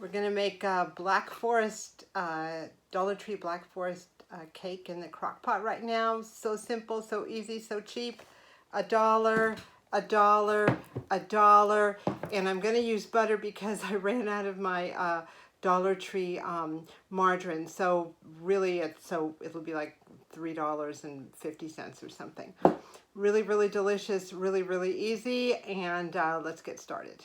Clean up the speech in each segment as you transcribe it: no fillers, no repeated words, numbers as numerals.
We're going to make a Black Forest, Dollar Tree Black Forest cake in the crock pot right now. So simple, so easy, so cheap. $1, $1, $1. And I'm going to use butter because I ran out of my Dollar Tree margarine. So really, it'll be like $3.50 or something. Really, really delicious, really, really easy. And let's get started.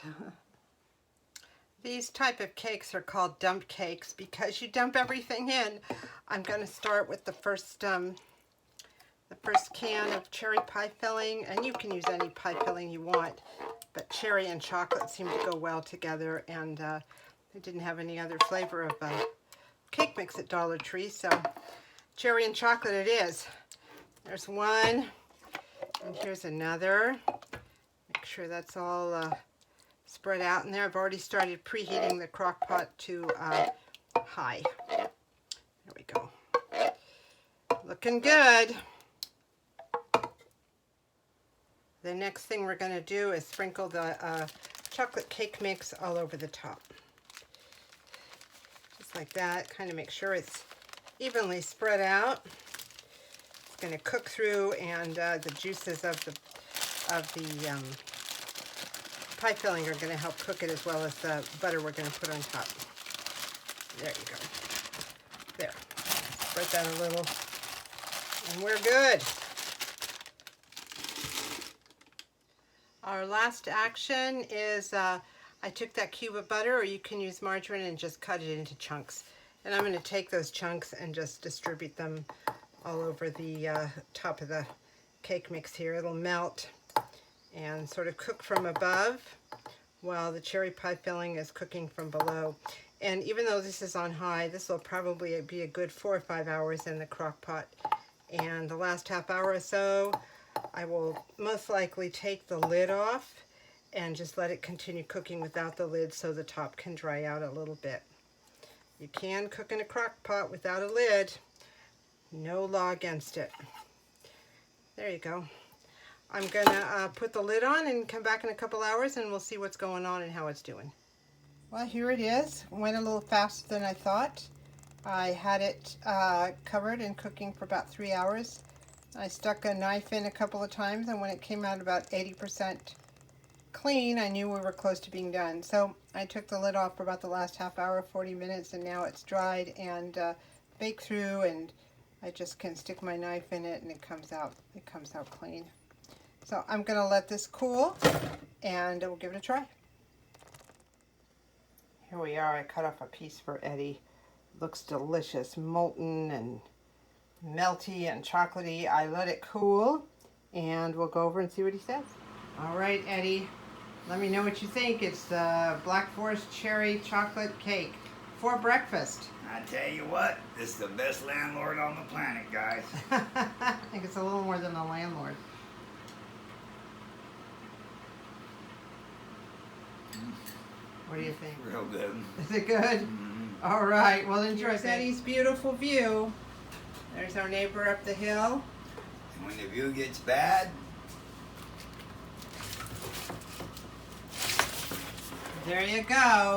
These type of cakes are called dump cakes because you dump everything in. I'm going to start with the first can of cherry pie filling, and you can use any pie filling you want, but cherry and chocolate seem to go well together, and I didn't have any other flavor of cake mix at Dollar Tree, so cherry and chocolate it is. There's one, and here's another. Make sure that's all spread out in there. I've already started preheating the crock pot to high. There we go. Looking good. The next thing we're going to do is sprinkle the chocolate cake mix all over the top. Just like that. Kind of make sure it's evenly spread out. It's going to cook through, and the juices of the pie filling are going to help cook it, as well as the butter we're going to put on top. There you go. There. Spread that a little, and we're good. Our last action is I took that cube of butter, or you can use margarine, and just cut it into chunks. And I'm going to take those chunks and just distribute them all over the top of the cake mix here. It'll melt and sort of cook from above while the cherry pie filling is cooking from below. And even though this is on high, this will probably be a good 4 or 5 hours in the crock pot. And the last half hour or so, I will most likely take the lid off and just let it continue cooking without the lid so the top can dry out a little bit. You can cook in a crock pot without a lid. No law against it. There you go. I'm going to put the lid on and come back in a couple hours, and we'll see what's going on and how it's doing. Well, here it is. Went a little faster than I thought. I had it covered and cooking for about 3 hours. I stuck a knife in a couple of times, and when it came out about 80% clean, I knew we were close to being done. So I took the lid off for about the last half hour, 40 minutes, and now it's dried and baked through, and I just can stick my knife in it and it comes out clean. So I'm going to let this cool, and we'll give it a try. Here we are. I cut off a piece for Eddie. Looks delicious, molten and melty and chocolatey. I let it cool, and we'll go over and see what he says. All right, Eddie, let me know what you think. It's the Black Forest cherry chocolate cake for breakfast. I tell you what, this is the best landlord on the planet, guys. I think it's a little more than the landlord. What do you think? Real good. Is it good? Mm-hmm. All right, well, enjoy Eddie's beautiful view. There's our neighbor up the hill. And when the view gets bad, There you go.